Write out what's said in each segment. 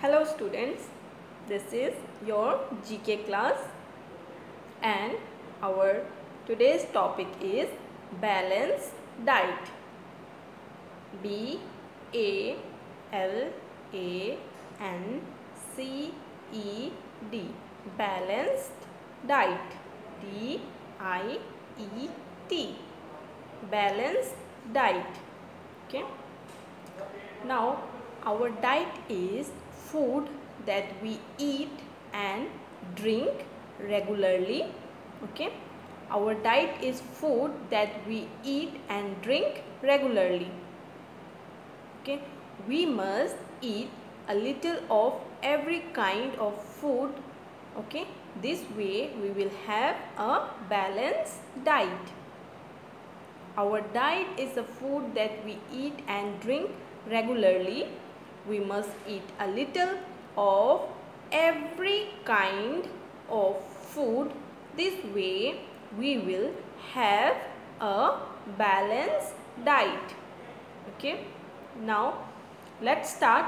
Hello students, this is your GK class and our today's topic is balanced diet. BALANCED, balanced diet. DIET, balanced diet. Okay. Now our diet is food that we eat and drink regularly. Okay, our diet is food that we eat and drink regularly. Okay, we must eat a little of every kind of food. Okay, this way we will have a balanced diet. Our diet is a food that we eat and drink regularly. We must eat a little of every kind of food. This way we will have a balanced diet. Okay. Now let's start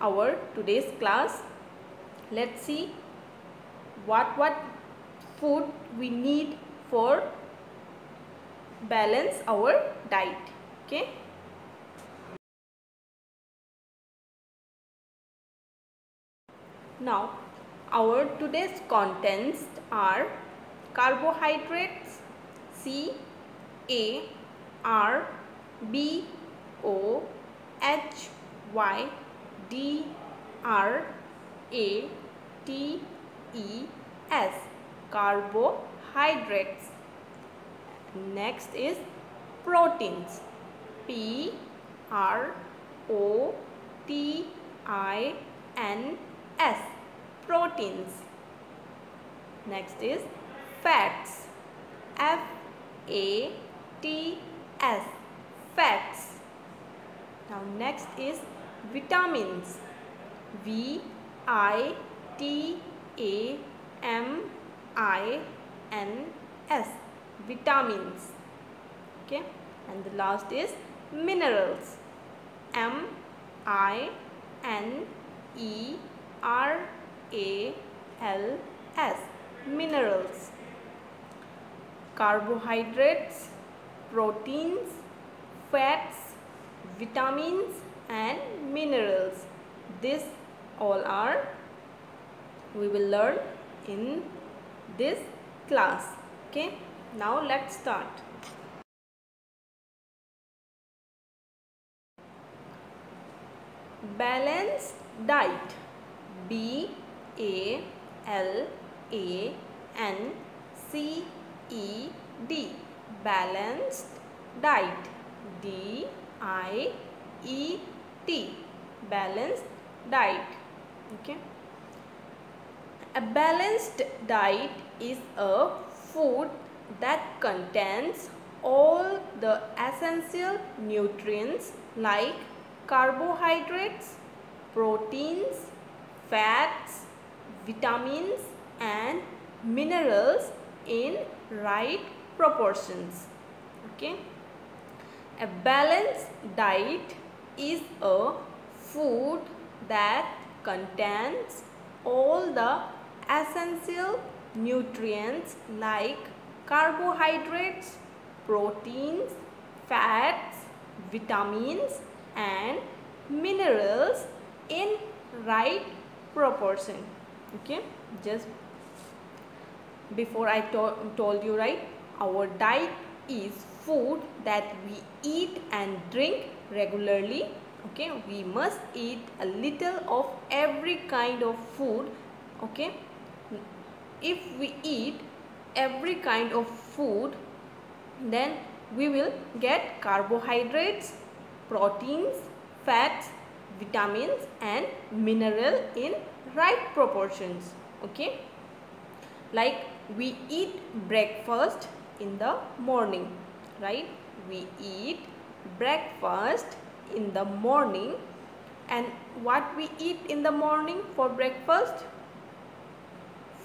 our today's class. Let's see what food we need for balance our diet. Okay. Now our today's contents are carbohydrates, carbohydrates, carbohydrates. Next is proteins, PROTINS, proteins. Next is fats, FATS, fats. Now next is vitamins, VITAMINS, vitamins. Okay, and the last is minerals, MINERALS, minerals. Carbohydrates, proteins, fats, vitamins and minerals. This all are we will learn in this class. Okay, now let's start. Balanced diet, BALANCED, balanced diet, DIET, balanced diet. Okay, a balanced diet is a food that contains all the essential nutrients like carbohydrates, proteins, fats, vitamins and minerals in right proportions. Okay, a balanced diet is a food that contains all the essential nutrients like carbohydrates, proteins, fats, vitamins and minerals in right proportion. Okay, just before I told you, right, our diet is food that we eat and drink regularly. Okay, we must eat a little of every kind of food. Okay, if we eat every kind of food, then we will get carbohydrates, proteins, fats, vitamins and mineral in right proportions. Okay, like we eat breakfast in the morning, right? We eat breakfast in the morning. And what we eat in the morning for breakfast?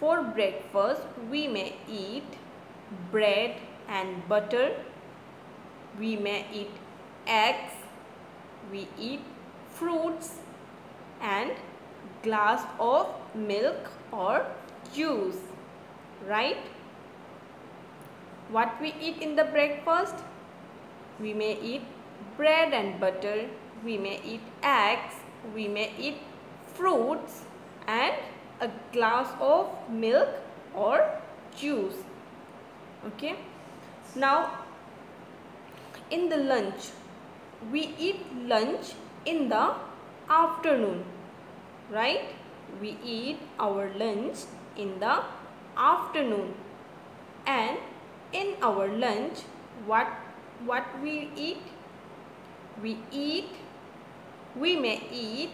For breakfast we may eat bread and butter, we may eat eggs, we eat fruits and glass of milk or juice, right? What we eat in the breakfast? We may eat bread and butter, we may eat eggs, we may eat fruits and a glass of milk or juice. Okay. Now in the lunch, we eat lunch in the afternoon, right? We eat our lunch in the afternoon, and in our lunch what we eat? We may eat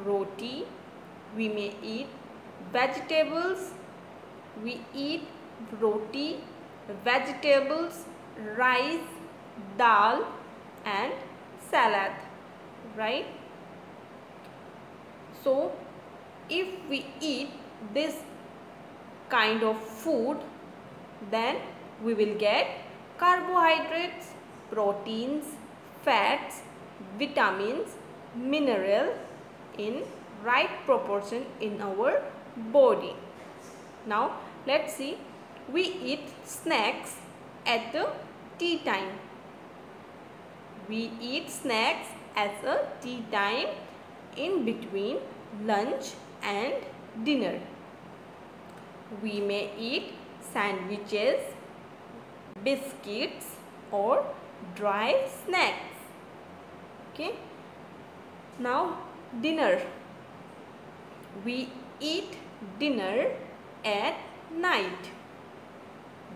roti, we may eat vegetables, we eat roti, vegetables, rice, dal and salad, right? So if we eat this kind of food, then we will get carbohydrates, proteins, fats, vitamins, mineral in right proportion in our body. Now let's see, we eat snacks at the tea time. We eat snacks at a tea time in between lunch and dinner. We may eat sandwiches, biscuits or dry snacks. Okay. Now dinner. We eat dinner at night.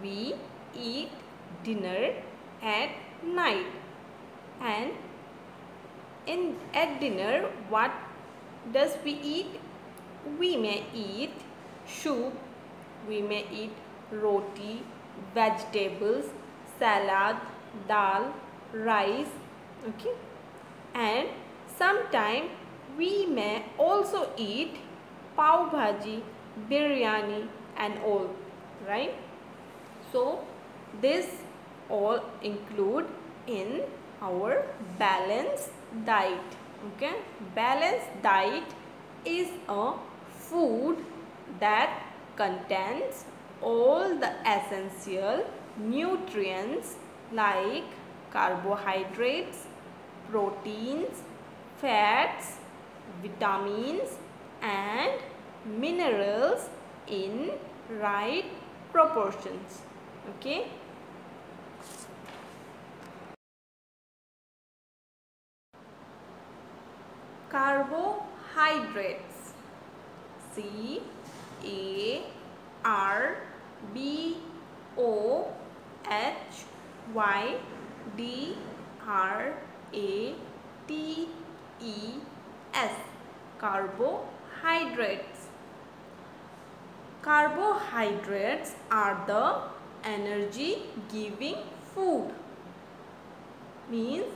We eat dinner at night. And at dinner, what does we eat? We may eat soup, we may eat roti, vegetables, salad, dal, rice, okay? And sometime we may also eat pav bhaji, biryani and all, right? So this all include in our balanced diet. Okay, balanced diet is a food that contains all the essential nutrients like carbohydrates, proteins, fats, vitamins and minerals in right proportions. Okay. Carbohydrates. Carbohydrates. Carbohydrates. Carbohydrates are the energy giving food. Means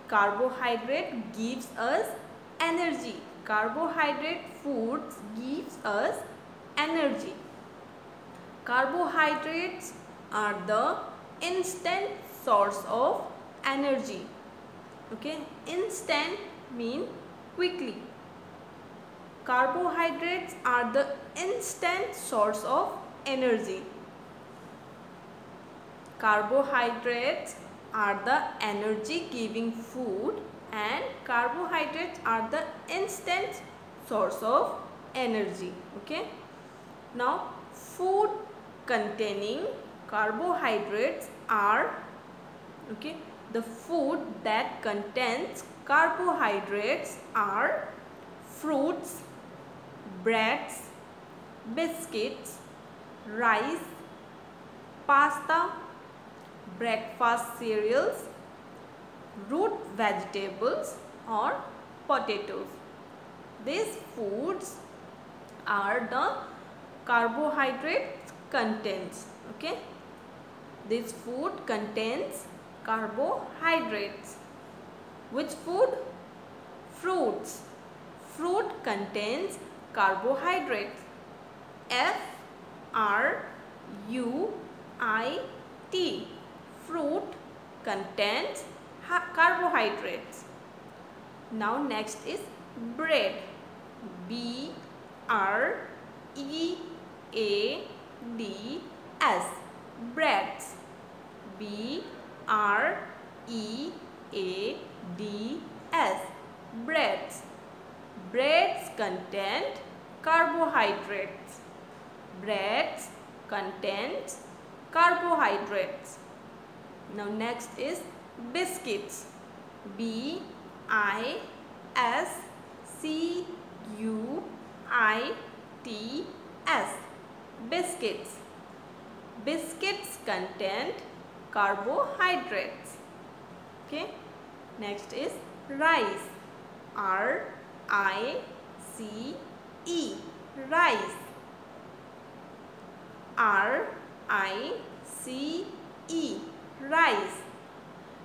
carbohydrate gives us energy. Carbohydrate foods gives us energy. Carbohydrates are the instant source of energy. Okay, instant mean quickly. Carbohydrates are the instant source of energy. Carbohydrates are the energy giving food and carbohydrates are the instant source of energy. Okay. Now food containing carbohydrates are, okay, the food that contains carbohydrates are fruits, breads, biscuits, rice, pasta, breakfast cereals, root vegetables or potatoes. These foods are the carbohydrate contents. Okay, this food contains carbohydrates. Which food? Fruits. Fruit contains carbohydrates. F-R-U-I-T. Fruit contains carbohydrates. Now next is bread. B R E A D S, breads. B R E A D S, breads. Breads contain carbohydrates. Breads contains carbohydrates. Now next is biscuits. B I S C U I T S, biscuits. Biscuits contain carbohydrates. Okay. Next is rice. R I C E, rice. R I C E, rice.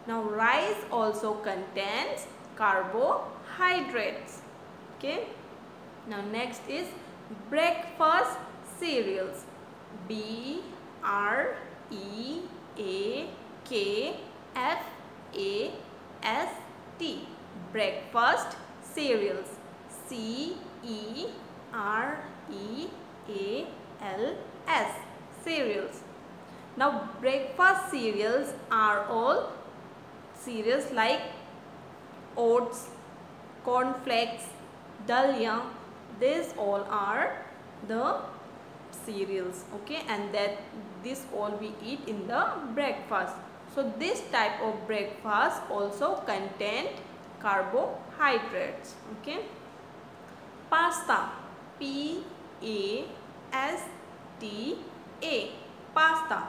Now rice also contains carbohydrates. Okay. Now next is breakfast cereals. B R E A K F A S T, breakfast cereals. C E R E A L S, cereals. Now breakfast cereals are all cereals like oats, cornflakes, dalia. These all are the cereals, okay, and that this all we eat in the breakfast. So this type of breakfast also contain carbohydrates. Okay. Pasta. P A S T A, pasta.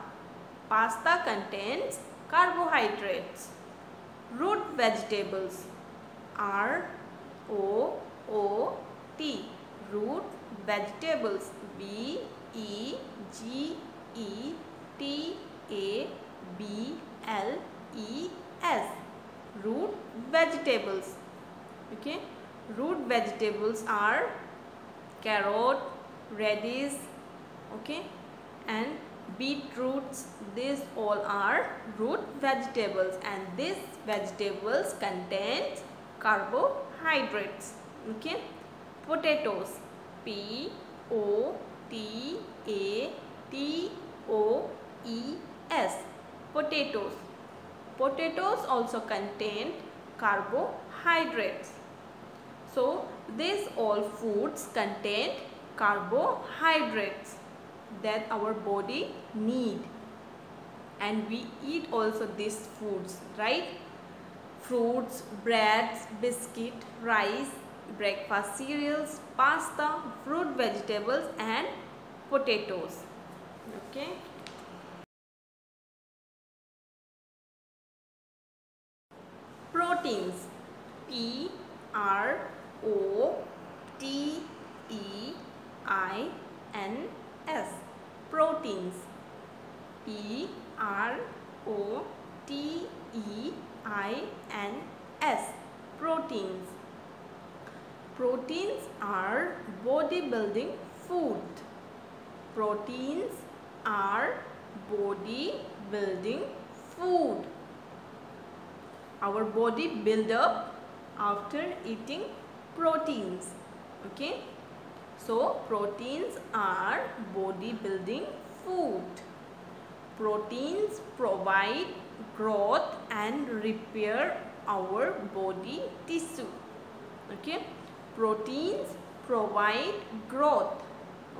Pasta contains carbohydrates. Root vegetables. R O O T, root vegetables. B E G E T A B L E S, root vegetables. Okay. Root vegetables are carrot, radish, okay, and beetroots. These all are root vegetables, and these vegetables contain carbohydrates. Okay. Potatoes. P O T A T O E S, potatoes. Potatoes also contain carbohydrates. So these all foods contain carbohydrates that our body need, and we eat also these foods, right? Fruits, breads, biscuit, rice, breakfast cereals, pasta, fruit vegetables and potatoes. Okay. Proteins. P R O T E I N S, proteins. P R O T E I N S, proteins. Proteins are bodybuilding food. Proteins are bodybuilding food. Our body build up after eating proteins. Okay. So proteins are bodybuilding food. Proteins provide growth and repair our body tissue. Okay. Proteins provide growth.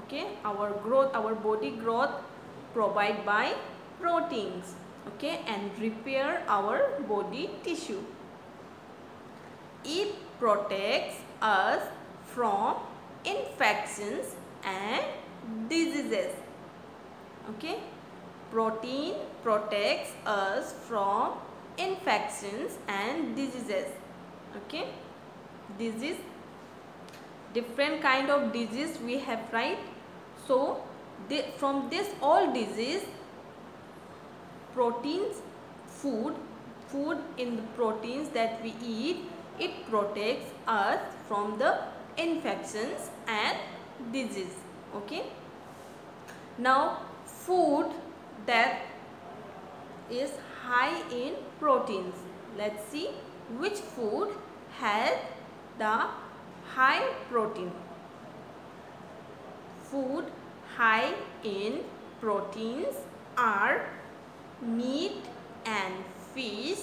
Okay. Our body growth provided by proteins. Okay, and repair our body tissue. It protects us from infections and diseases. Okay, protein protects us from infections and diseases. Okay, disease, different kind of disease we have, right? So from this all disease, proteins, food in the proteins that we eat, it protects us from the infections and disease. Okay. Now food that is high in proteins. Let's see which food has the high protein. food high in proteins are meat and fish,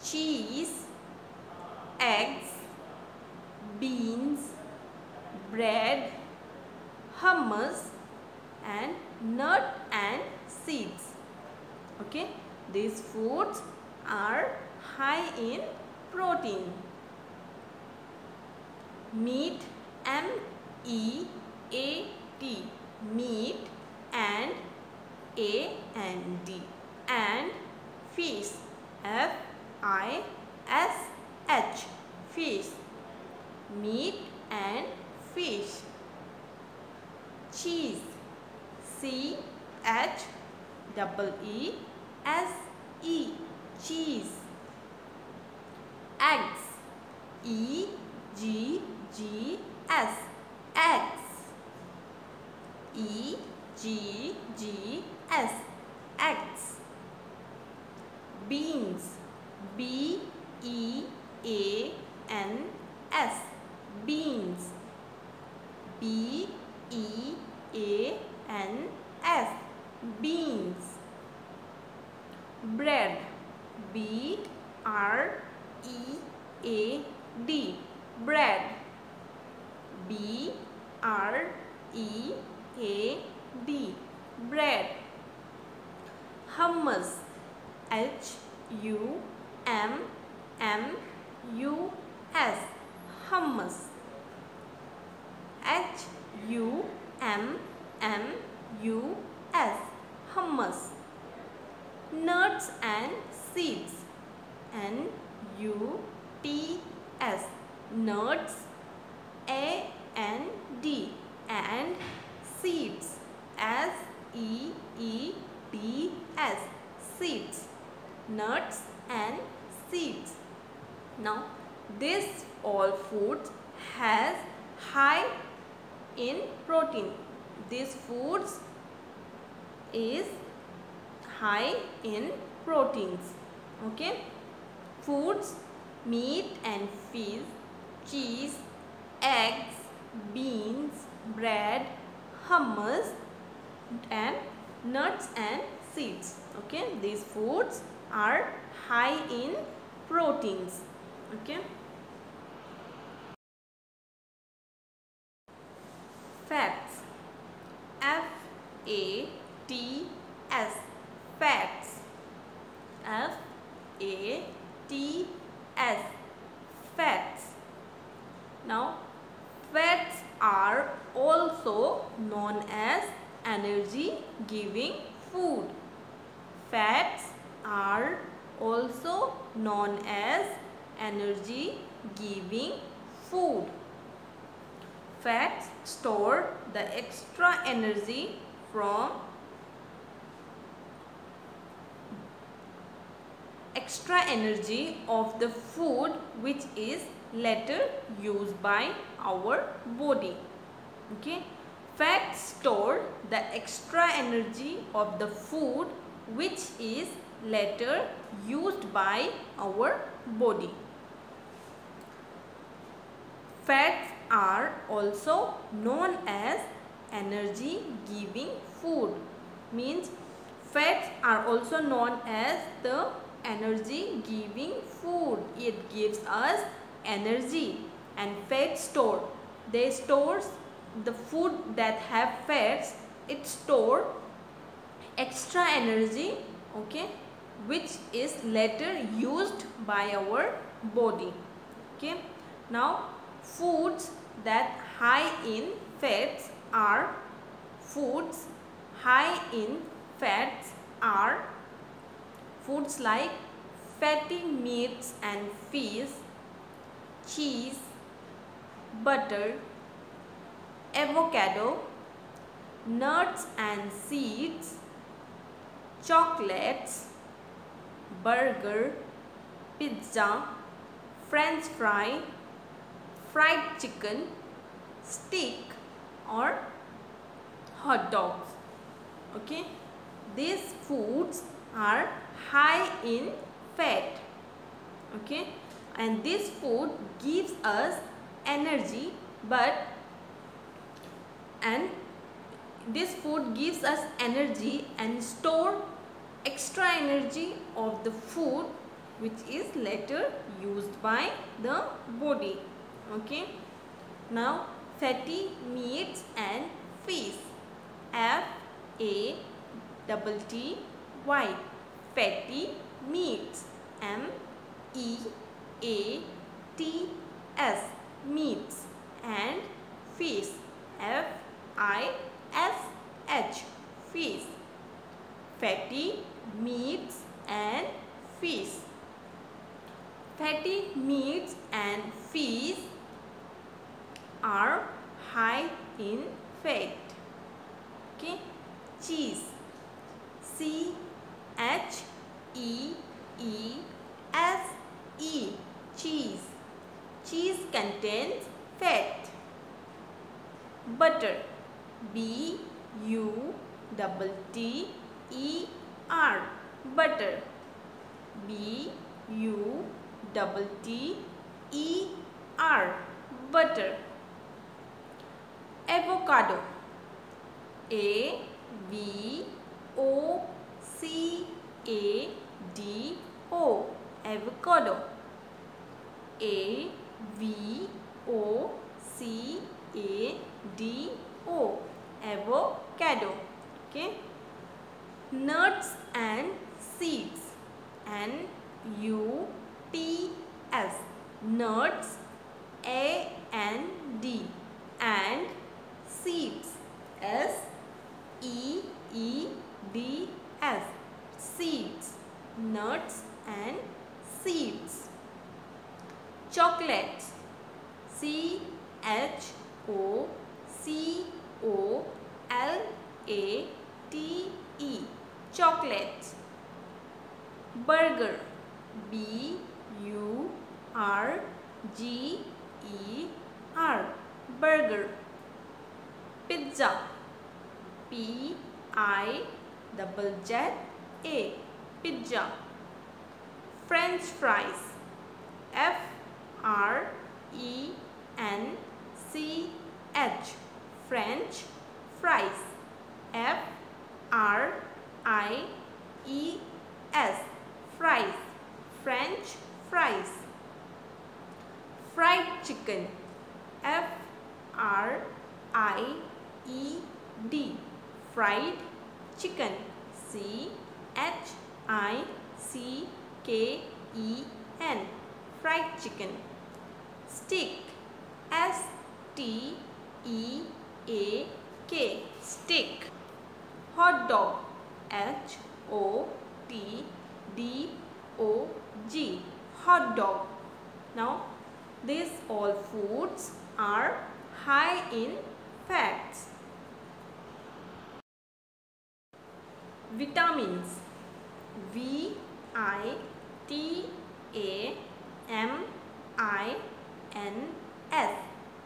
cheese, eggs, beans, bread, hummus, and nut and seeds. Okay, these foods are high in protein. Meat, M-E-A-T, meat, and A-N-D, and fish, F-I-S-H, fish, meat and fish. Cheese, C-H-E-E-S-E, cheese. Eggs, E-G-G-S, eggs, E-G-G-S, eggs. Beans, B-E-A-N-S, beans, B-E-A-N-S, beans. Bread, B-R-E-A-D, bread, B-R-E-A-D, bread. Hummus, H-U-M-M-U-S, hummus, H-U-M-M-U-S, hummus. Nuts and seeds, N-U-T-S, nuts, A-N-D, and seeds, S-E-E-D-S, seeds, nuts and seeds. Now this all foods has high in protein. These foods is high in proteins. Okay, foods, meat and fish, cheese, eggs, beans, bread, hummus, and nuts and seeds. Okay, these foods are high in proteins. Okay. Fats, F-A-T-S, fats, F-A-T-S, fats. Now fats are also known as energy giving food. Fats are also known as energy giving food. Fats store the extra energy of the food which is later used by our body. Okay, fats store the extra energy of the food which is later used by our body. Fats are also known as energy giving food. Means fats are also known as the energy giving food. It gives us energy. And fat store, they stores the food that have fats, it store extra energy, okay, which is later used by our body. Okay, now foods that high in fats are foods like fatty meats and fish, cheese, butter, avocado, nuts and seeds, chocolates, burger, pizza, french fry, fried chicken, steak or hot dogs. Okay, these foods are high in fat. Okay, and this food gives us energy, but and this food gives us energy and store extra energy of the food which is later used by the body. Okay. Now fatty meats and fish. FATTY. Fatty meats. MEATS. Meats and fish. FISH. Fish. Fatty meats and fish. Fatty meats and fish are high in fat. Okay. Cheese. CHEESE. Cheese. Cheese contains fat. Butter. BUTTER. Butter. BUTTER. Butter. Avocado. AVOCADO. Avocado. AVOCADO. Avocado. Okay. Nuts and seeds. NUTS. Nuts. AND. And seeds. SEEDS. Seeds. Nuts and seeds. Chocolates. CHOCOLATE. Chocolates. Burger. BURGER. Burger. Pizza. PIZZA. Pizza. French fries. FRENCH. French fries. FRIES. Fries. French fries. Fried chicken. FRIED. Fried chicken. CHICKEN. Fried chicken. Steak. STEAK. Steak. Hot dog. HOTDOG. Hot dog. Now these all foods are high in fats. Vitamins. VITAMINS.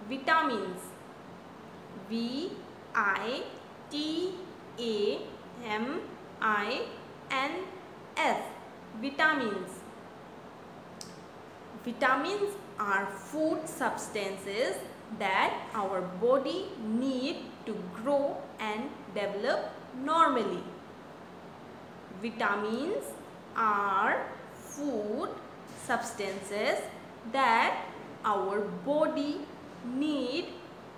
Vitamins. VITAMINS. Vitamins. Vitamins are food substances that our body need to grow and develop normally. Vitamins are food substances that our body need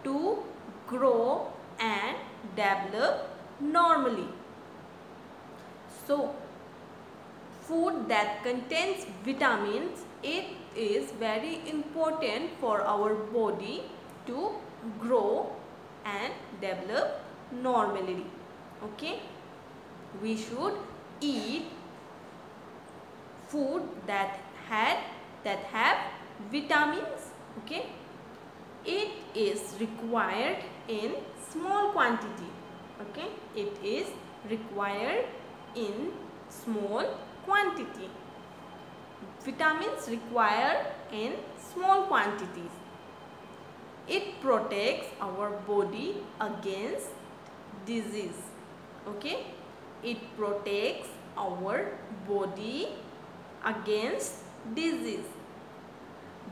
to grow and develop normally. So, food that contains vitamins, it is very important for our body to grow and develop normally. Okay, we should eat food that have vitamins. Okay, it is required in small quantity. Okay, it is required in small quantity. Vitamins required in small quantities. It protects our body against disease. Okay, it protects our body against disease.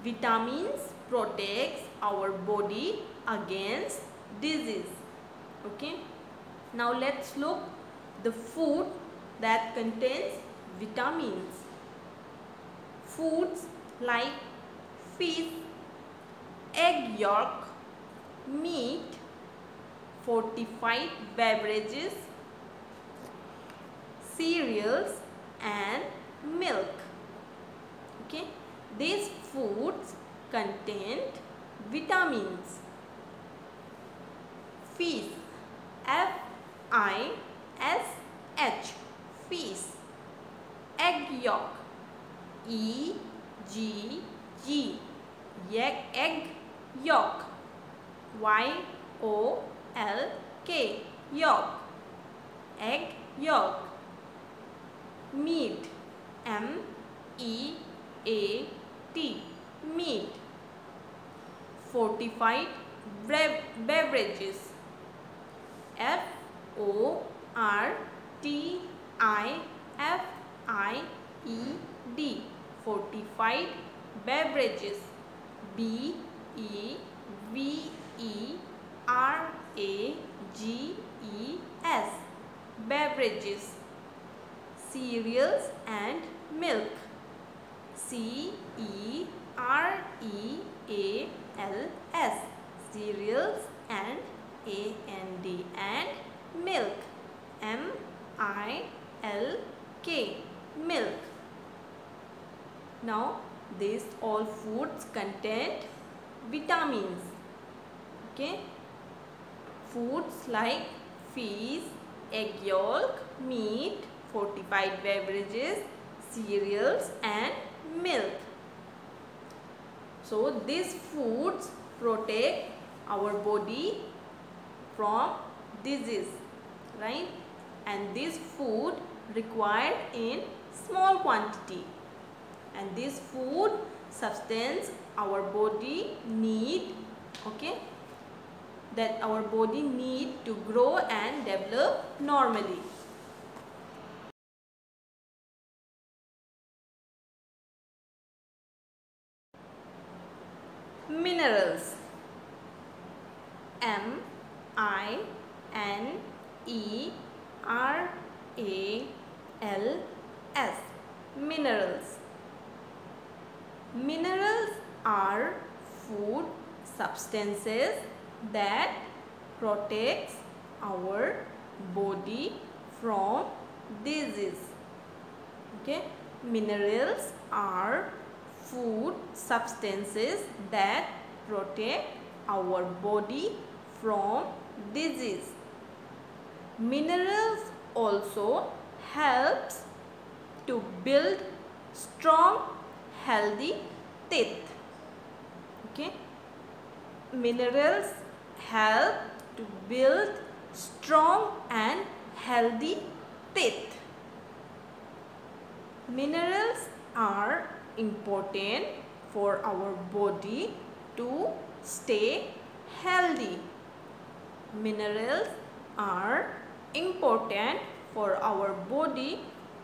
Vitamins protects our body against disease. Okay, now let's look the food that contains vitamins. Foods like fish, egg yolk, meat, fortified beverages, cereals and milk. Okay, these foods contain vitamins. Fish, F-I-S-H, fish. Egg yolk, E-G-G, egg yolk, Y-O-L-K, yolk, egg yolk. Meat, M-E-A-T, meat. Fortified beverages, F-O-R-T-I-F-I-E-D, fortified beverages. B-E-V-E-R-A-G-E-S, beverages. Cereals and milk, C-E-R-E-A-L-S, cereals and A-N-D, and milk, M-I-L-K, milk. Now these all foods contain vitamins. Okay, foods like fish, egg yolk, meat, fortified beverages, cereals and milk. So these foods protect our body from disease, right? And this food required in small quantity, and this food substance our body need, okay, that our body need to grow and develop normally. Minerals, M-I-N-E-R-A-L-S, minerals. Minerals are food substances that protects our body from disease. Okay, minerals are food substances that protect our body from disease. Minerals also helps to build strong healthy teeth. Okay, minerals help to build strong and healthy teeth. Minerals are important for our body to stay healthy. Minerals are important for our body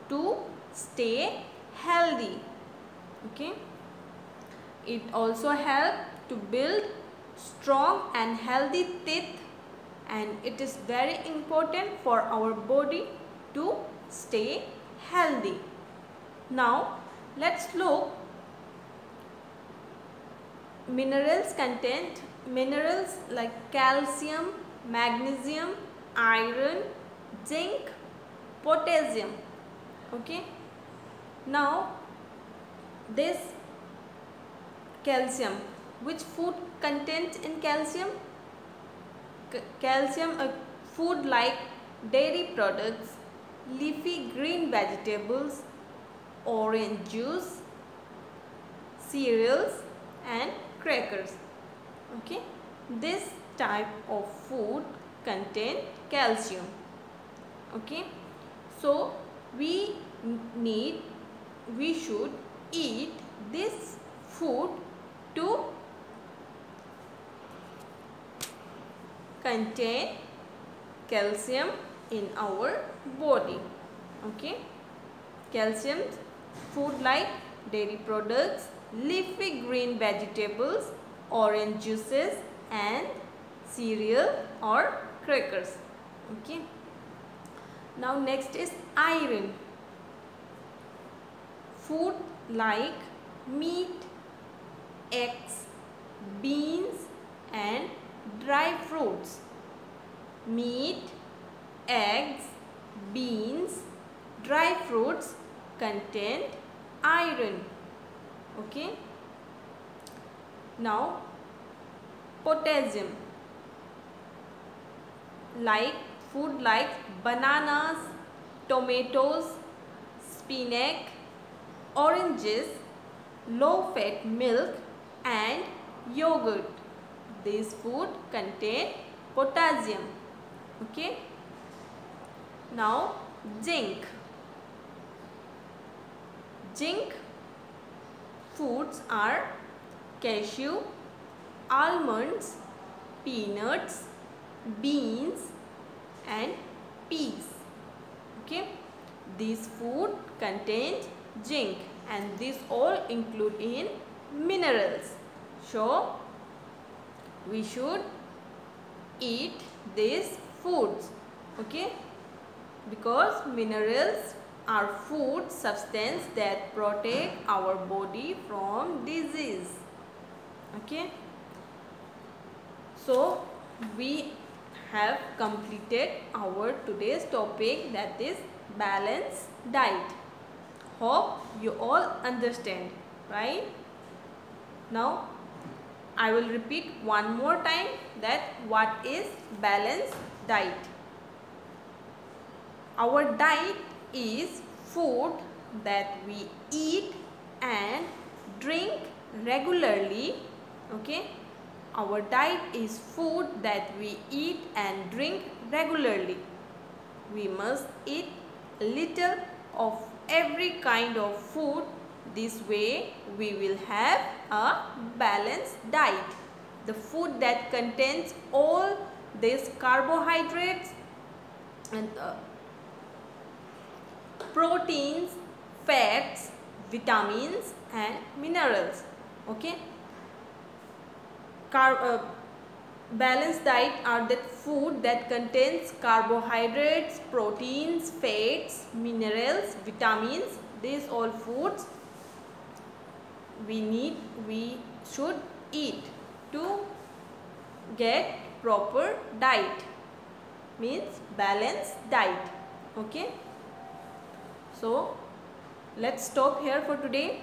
to stay healthy. Okay, it also helps to build strong and healthy teeth, and it is very important for our body to stay healthy. Now let's look minerals content. Minerals like calcium, magnesium, iron, zinc, potassium. Okay, now this calcium, which food contains in calcium? Calcium, a food like dairy products, leafy green vegetables, orange juice, cereals and crackers. Okay, this type of food contain calcium. Okay, so we should eat this food to contain calcium in our body. Okay, calcium food like dairy products, leafy green vegetables, orange juices and cereal or crackers. Okay. Now next is iron. Food like meat, eggs, beans and dry fruits. Meat, eggs, beans, dry fruits contain iron. Okay. Now potassium. Like food like bananas, tomatoes, spinach, oranges, low-fat milk and yogurt. These food contain potassium. Okay. Now zinc. Zinc foods are cashew, almonds, peanuts, beans and peas. Okay. These food contains zinc and these all include in minerals. So we should eat these foods. Okay. Because minerals are food substance that protect our body from disease. Okay. So we have completed our today's topic, that is balanced diet. Hope you all understand, right? Now I will repeat one more time that what is balanced diet. Our diet is food that we eat and drink regularly. Okay. Our diet is food that we eat and drink regularly. We must eat little of every kind of food. This way we will have a balanced diet. The food that contains all these carbohydrates and proteins, fats, vitamins and minerals. Okay. Balanced diet are that food that contains carbohydrates, proteins, fats, minerals, vitamins. These all foods we should eat to get proper diet, means balanced diet. Okay. So let's stop here for today.